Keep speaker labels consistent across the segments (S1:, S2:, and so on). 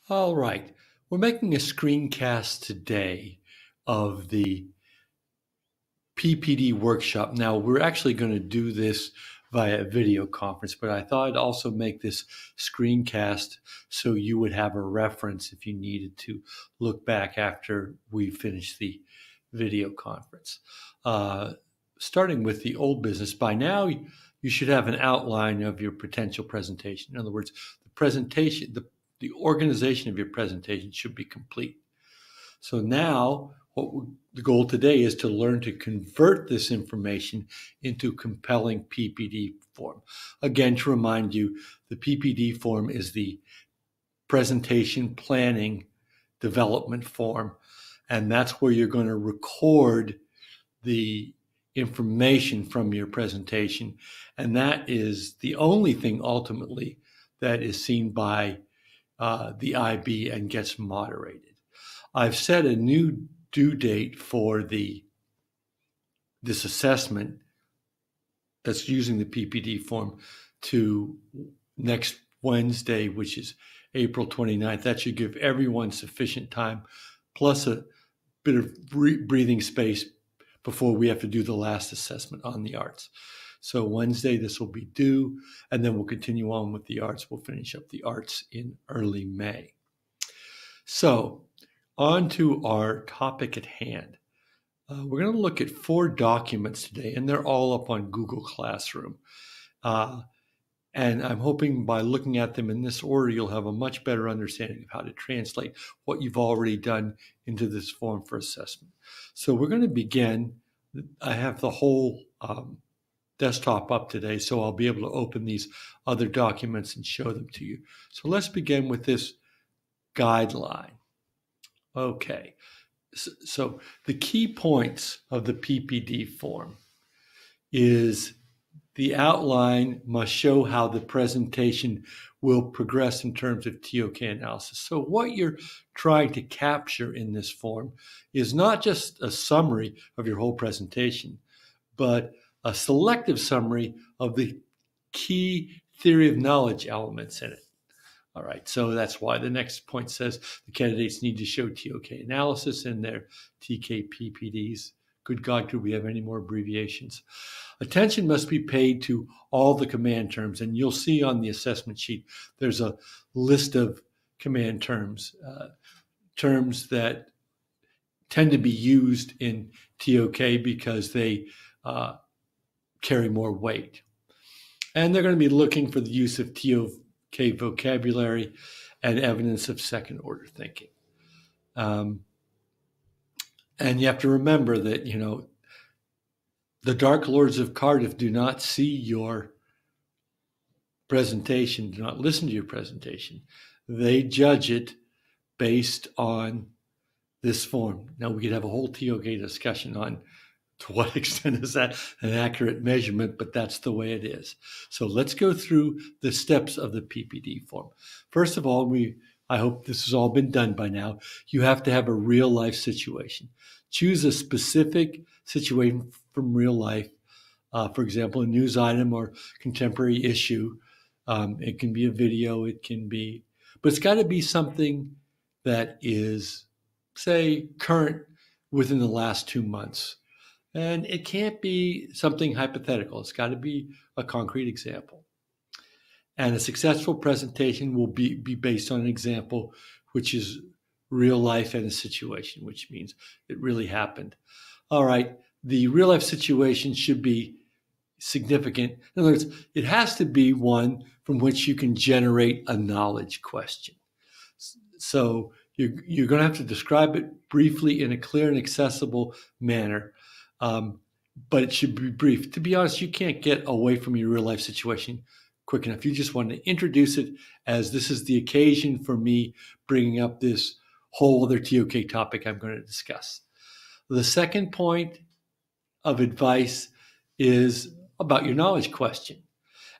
S1: All right, we're making a screencast today of the PPD workshop. Now, we're actually going to do this via video conference, but I thought I'd also make this screencast so you would have a reference if you needed to look back after we finish the video conference. Starting with the old business, by now you should have an outline of your potential presentation. In other words, the presentation, the organization of your presentation should be complete. So now the goal today is to learn to convert this information into compelling PPD form. Again, to remind you, the PPD form is the presentation planning development form, and that's where you're going to record the information from your presentation, and that is the only thing ultimately that is seen by the IB and gets moderated. I've set a new due date for this assessment that's using the PPD form to next Wednesday, which is April 29th. That should give everyone sufficient time, plus a bit of breathing space before we have to do the last assessment on the arts. So Wednesday, this will be due, and then we'll continue on with the arts. We'll finish up the arts in early May. So on to our topic at hand. We're going to look at 4 documents today, and they're all up on Google Classroom. And I'm hoping by looking at them in this order, you'll have a much better understanding of how to translate what you've already done into this form for assessment. So we're going to begin. I have the whole desktop up today, so I'll be able to open these other documents and show them to you. So let's begin with this guideline. Okay, so the key points of the PPD form is the outline must show how the presentation will progress in terms of TOK analysis. So what you're trying to capture in this form is not just a summary of your whole presentation, but a selective summary of the key theory of knowledge elements in it. All right, so that's why the next point says the candidates need to show TOK analysis in their TK-PPDs. Good God, could we have any more abbreviations? Attention must be paid to all the command terms, and you'll see on the assessment sheet, there's a list of command terms, terms that tend to be used in TOK because they carry more weight. And they're going to be looking for the use of TOK vocabulary and evidence of second order thinking. And you have to remember that, the Dark Lords of Cardiff do not see your presentation, do not listen to your presentation. They judge it based on this form. Now, we could have a whole TOK discussion on to what extent is that an accurate measurement, but that's the way it is. So let's go through the steps of the PPD form. First of all, I hope this has all been done by now. You have to have a real life situation. Choose a specific situation from real life. For example, a news item or contemporary issue. It can be a video, but it's got to be something that is, say, current within the last 2 months. And it can't be something hypothetical. It's got to be a concrete example. And a successful presentation will be based on an example, which is real life and a situation, which means it really happened. All right, the real life situation should be significant. In other words, it has to be one from which you can generate a knowledge question. So you're going to have to describe it briefly in a clear and accessible manner. But it should be brief. To be honest, you can't get away from your real life situation quick enough. You just want to introduce it as this is the occasion for me bringing up this whole other TOK topic I'm going to discuss. The second point of advice is about your knowledge question.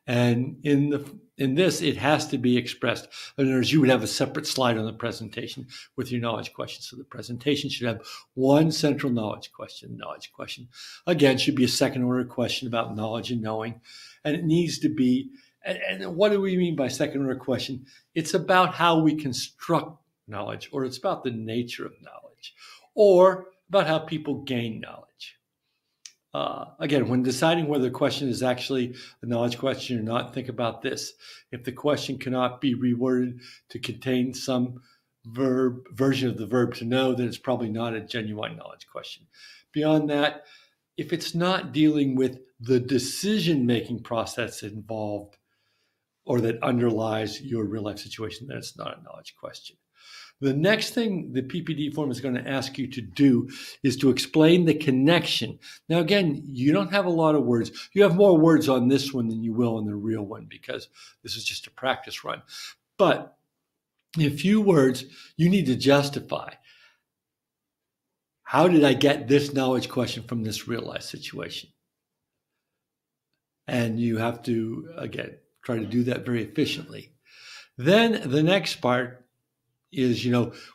S1: And in this, it has to be expressed. In other words, you would have a separate slide on the presentation with your knowledge question. So the presentation should have one central knowledge question. Knowledge question, again, should be a second order question about knowledge and knowing. And it needs to be And what do we mean by second order question? It's about how we construct knowledge, or it's about the nature of knowledge, or about how people gain knowledge. Again, when deciding whether a question is actually a knowledge question or not, think about this. If the question cannot be reworded to contain some version of the verb to know, then it's probably not a genuine knowledge question. Beyond that, if it's not dealing with the decision-making process involved or that underlies your real-life situation, then it's not a knowledge question. The next thing the PPD form is going to ask you to do is to explain the connection. Now, again, you don't have a lot of words. You have more words on this one than you will on the real one because this is just a practice run. But in a few words, you need to justify, how did I get this knowledge question from this real-life situation? And you have to, again, try to do that very efficiently. Then the next part is,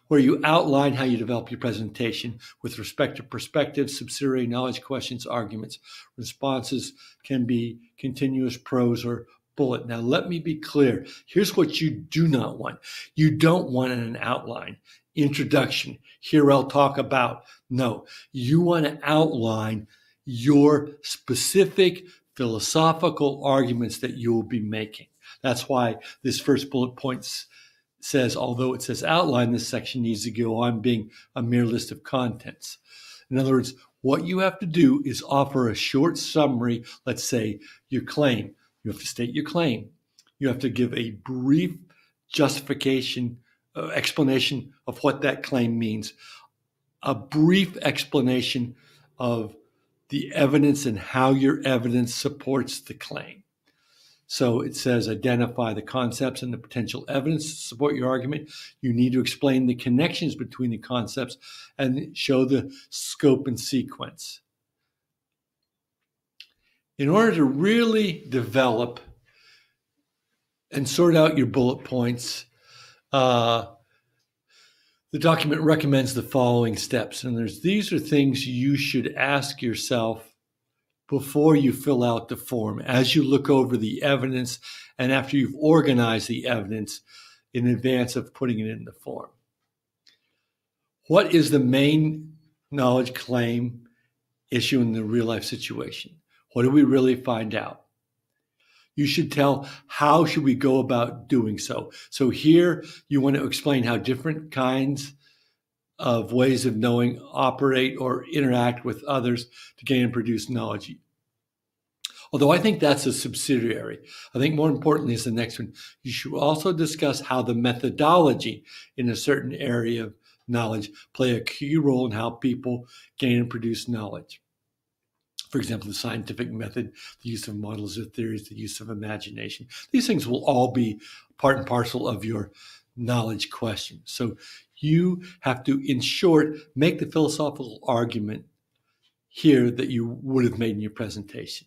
S1: where you outline how you develop your presentation with respect to perspectives, subsidiary knowledge questions, arguments. Responses can be continuous, prose, or bullet. Now, let me be clear. Here's what you do not want. You don't want an outline, introduction, here I'll talk about. No, you want to outline your specific philosophical arguments that you will be making. That's why this first bullet point says, although it says outline, this section needs to go on being a mere list of contents. In other words, what you have to do is offer a short summary. Let's say your claim. You have to state your claim. You have to give a brief justification, explanation of what that claim means, a brief explanation of the evidence and how your evidence supports the claim. So it says identify the concepts and the potential evidence to support your argument. You need to explain the connections between the concepts and show the scope and sequence. In order to really develop and sort out your bullet points, the document recommends the following steps. And these are things you should ask yourself before you fill out the form, as you look over the evidence and after you've organized the evidence in advance of putting it in the form. What is the main knowledge claim issue in the real life situation? What do we really find out? You should tell how should we go about doing so. So here you want to explain how different kinds of ways of knowing operate or interact with others to gain and produce knowledge. Although I think that's a subsidiary. I think more importantly is the next one. You should also discuss how the methodology in a certain area of knowledge play a key role in how people gain and produce knowledge. For example, the scientific method, the use of models or theories, the use of imagination. These things will all be part and parcel of your knowledge question. So you have to, in short, make the philosophical argument here that you would have made in your presentation.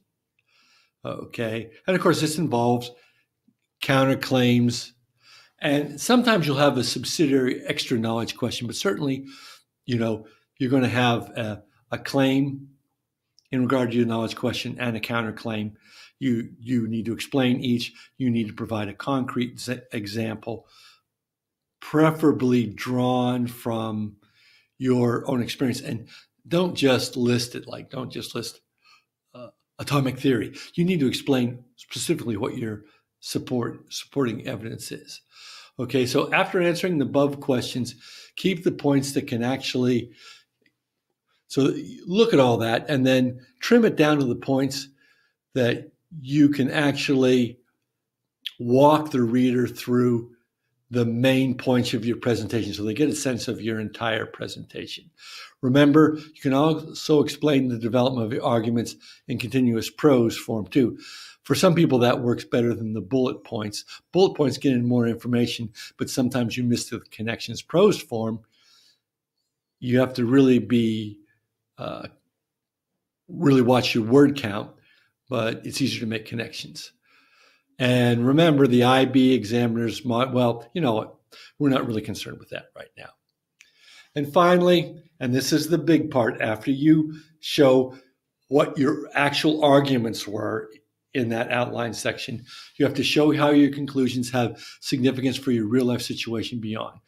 S1: Okay. And of course, this involves counterclaims. And sometimes you'll have a subsidiary extra knowledge question, but certainly, you're going to have a claim in regard to your knowledge question and a counterclaim. You need to explain each. You need to provide a concrete example, preferably drawn from your own experience. And don't just list it, don't just list atomic theory. You need to explain specifically what your supporting evidence is. Okay, so after answering the above questions, keep the points that can actually, so look at all that and then trim it down to the points that you can actually walk the reader through the main points of your presentation so they get a sense of your entire presentation. Remember, you can also explain the development of your arguments in continuous prose form too. For some people, that works better than the bullet points. Bullet points get in more information, but sometimes you miss the connections. Prose form, you have to really watch your word count, but it's easier to make connections. And remember, the IB examiners, well, you know what? We're not really concerned with that right now. And finally, and this is the big part, after you show what your actual arguments were in that outline section. You have to show how your conclusions have significance for your real life situation beyond.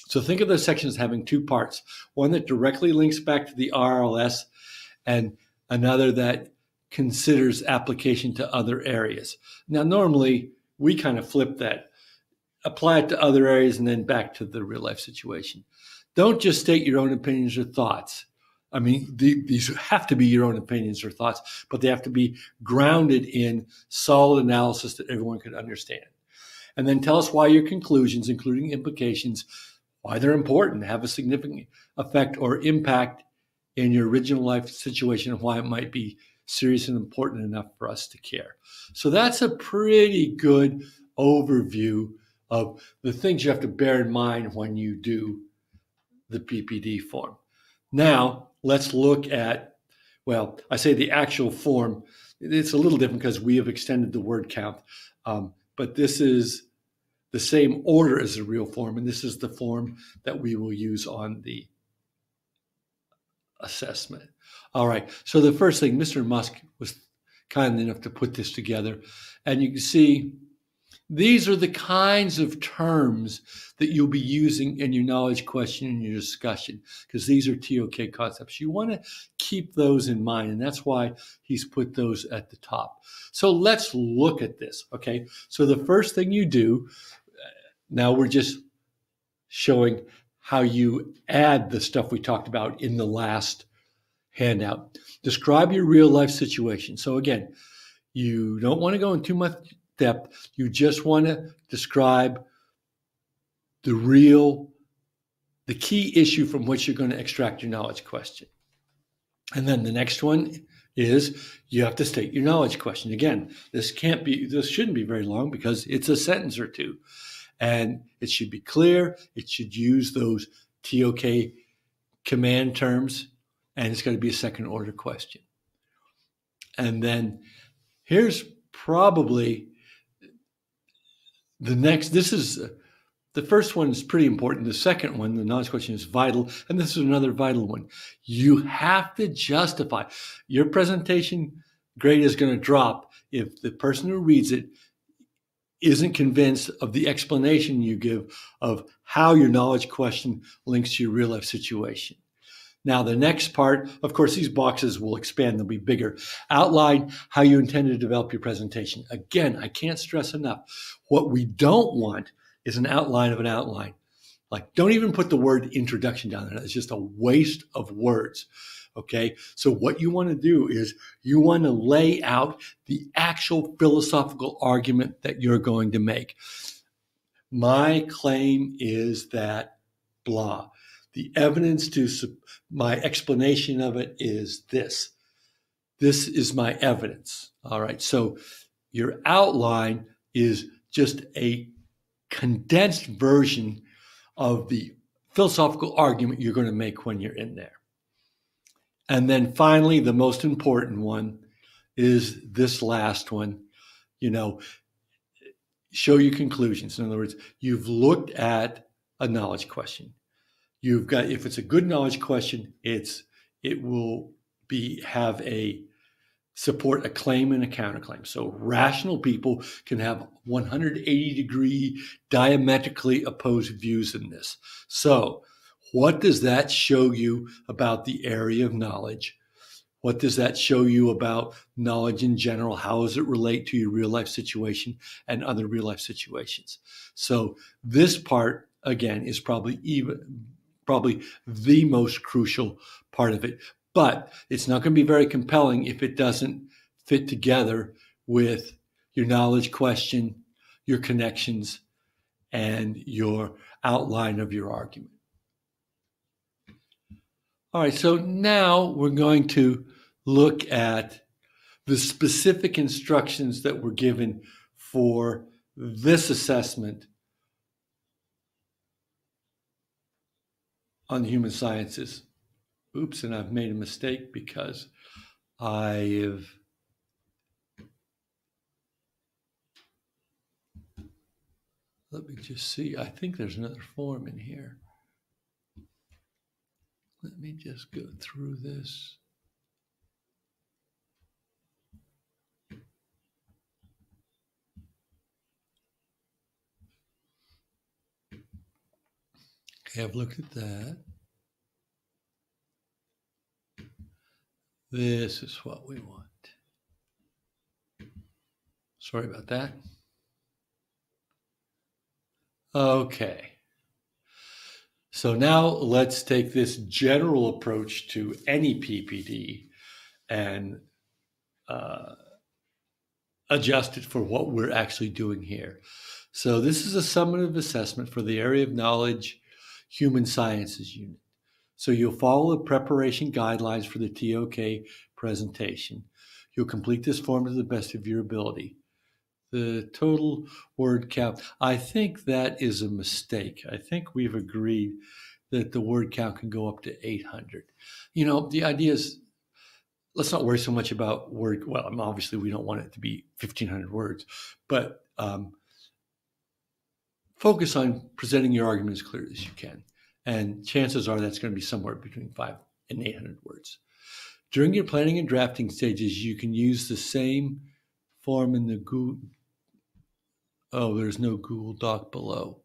S1: So think of those sections having two parts, one that directly links back to the RLS and another that considers application to other areas. Now, normally we kind of flip that, apply it to other areas and then back to the real life situation. Don't just state your own opinions or thoughts. I mean, these have to be your own opinions or thoughts, but they have to be grounded in solid analysis that everyone can understand. And then tell us why your conclusions, including implications, why they're important, have a significant effect or impact in your original life situation, and why it might be serious and important enough for us to care. So that's a pretty good overview of the things you have to bear in mind when you do the PPD form. Now, let's look at, well, I say the actual form. It's a little different because we have extended the word count, but this is the same order as the real form, and this is the form that we will use on the assessment. All right, so the first thing, Mr. Musk was kind enough to put this together, and you can see these are the kinds of terms that you'll be using in your knowledge question and your discussion, because these are TOK concepts. You want to keep those in mind, and that's why he's put those at the top. So let's look at this, okay? So the first thing you do, now we're just showing how you add the stuff we talked about in the last handout. Describe your real life situation. So again, you don't want to go in too much depth. You just want to describe the key issue from which you're going to extract your knowledge question. And then the next one is you have to state your knowledge question. Again, this shouldn't be very long because it's a sentence or two. And it should be clear. It should use those TOK command terms, and it's going to be a second order question. And then here's probably the next, the first one is pretty important. The second one, the knowledge question, is vital. And this is another vital one. You have to justify. Your presentation grade is going to drop if the person who reads it isn't convinced of the explanation you give of how your knowledge question links to your real life situation. Now, the next part, of course, these boxes will expand, they'll be bigger. Outline how you intend to develop your presentation. Again, I can't stress enough. What we don't want is an outline of an outline. Like, don't even put the word introduction down there. It's just a waste of words. Okay, so what you want to do is you want to lay out the actual philosophical argument that you're going to make. My claim is that blah. The evidence to my explanation of it is this. This is my evidence. All right, so your outline is just a condensed version of the philosophical argument you're going to make when you're in there. And then finally, the most important one is this last one, show your conclusions. In other words, you've looked at a knowledge question. You've got, if it's a good knowledge question, it will support a claim and a counterclaim. So rational people can have 180-degree diametrically opposed views in this. So what does that show you about the area of knowledge? What does that show you about knowledge in general? How does it relate to your real life situation and other real life situations? So this part, again, is probably the most crucial part of it. But it's not going to be very compelling if it doesn't fit together with your knowledge question, your connections, and your outline of your argument. All right, so now we're going to look at the specific instructions that were given for this assessment on human sciences. Oops, and I've made a mistake because let me just see. I think there's another form in here. Let me just go through this. Okay, I've looked at that. This is what we want. Sorry about that. Okay. So now let's take this general approach to any PPD and adjust it for what we're actually doing here. So this is a summative assessment for the area of knowledge, human sciences unit. So you'll follow the preparation guidelines for the TOK presentation. You'll complete this form to the best of your ability. The total word count, I think that is a mistake. I think we've agreed that the word count can go up to 800. You know, the idea is, let's not worry so much about word. Well, obviously we don't want it to be 1,500 words, but focus on presenting your argument as clear as you can. And chances are that's going to be somewhere between 500 and 800 words. During your planning and drafting stages, you can use the same form in the Google. Oh, there's no Google Doc below.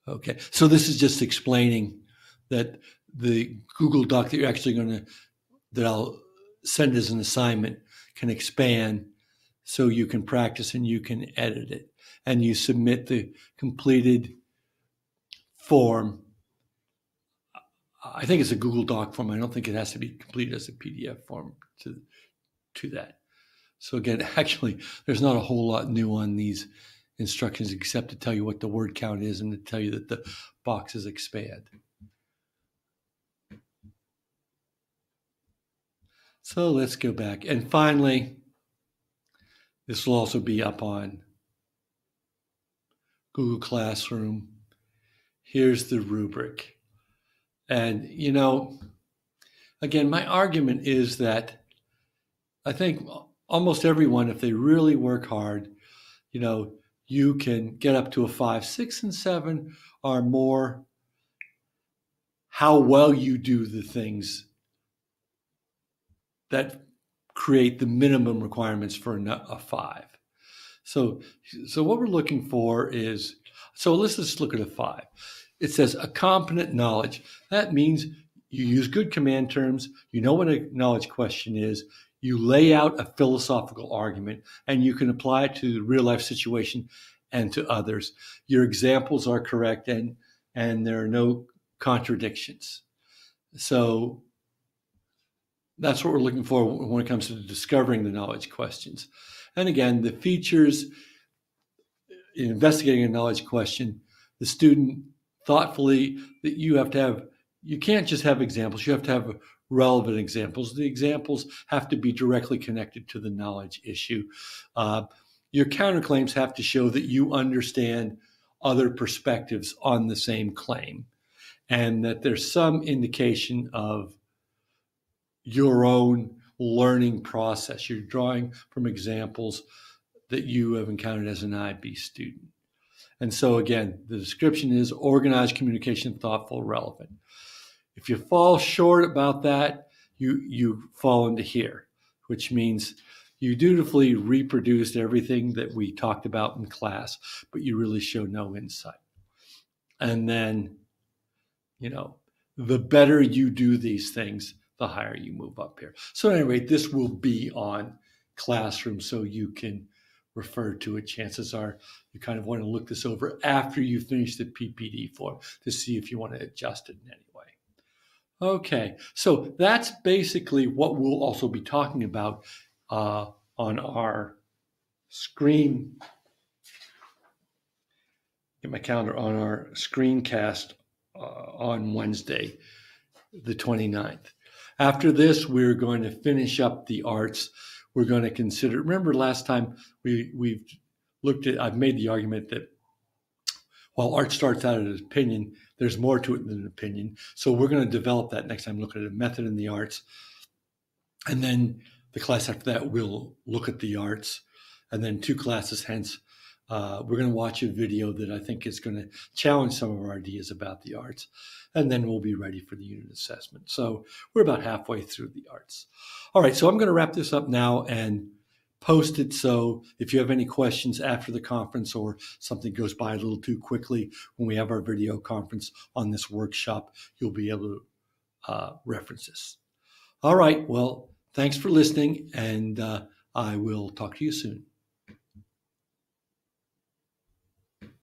S1: Okay, so this is just explaining that the Google Doc that you're actually that I'll send as an assignment can expand so you can practice and you can edit it. And you submit the completed form. I think it's a Google Doc form. I don't think it has to be completed as a PDF form to that. So again, actually, there's not a whole lot new on these instructions except to tell you what the word count is and to tell you that the boxes expand. So let's go back. And finally, this will also be up on Google Classroom. Here's the rubric. And, you know, again, my argument is that I think almost everyone, if they really work hard, you know, you can get up to a 5, 6, and 7 are more how well you do the things that create the minimum requirements for a 5. So what we're looking for is, so let's just look at a 5. It says a competent knowledge. That means you use good command terms, you know what a knowledge question is, you lay out a philosophical argument, and you can apply it to the real life situation and to others. Your examples are correct and there are no contradictions. So that's what we're looking for when it comes to discovering the knowledge questions. And again, the features in investigating a knowledge question, the student thoughtfully, that you can't just have examples, you have to have relevant examples. The examples have to be directly connected to the knowledge issue. Your counterclaims have to show that you understand other perspectives on the same claim and that there's some indication of your own learning process. You're drawing from examples that you have encountered as an IB student. And so again, the description is organized communication, thoughtful, relevant. If you fall short about that, you fall into here, which means you dutifully reproduced everything that we talked about in class, but you really show no insight. And then, you know, the better you do these things, the higher you move up here. So at any rate, this will be on Classroom, so you can refer to it. Chances are you kind of want to look this over after you finish the PPD form to see if you want to adjust it in any way. Okay, so that's basically what we'll also be talking about on our screen. Get my calendar on our screencast on Wednesday, the 29th. After this, we're going to finish up the arts. We're going to consider, remember last time we've looked at, I've made the argument that while art starts out as an opinion, there's more to it than an opinion. So we're going to develop that next time, look at a method in the arts. And then the class after that, we'll look at the arts. And then 2 classes hence, we're going to watch a video that I think is going to challenge some of our ideas about the arts. And then we'll be ready for the unit assessment. So we're about halfway through the arts. All right, so I'm going to wrap this up now and post it so if you have any questions after the conference or something goes by a little too quickly when we have our video conference on this workshop, you'll be able to reference this. All right. Well, thanks for listening, and I will talk to you soon.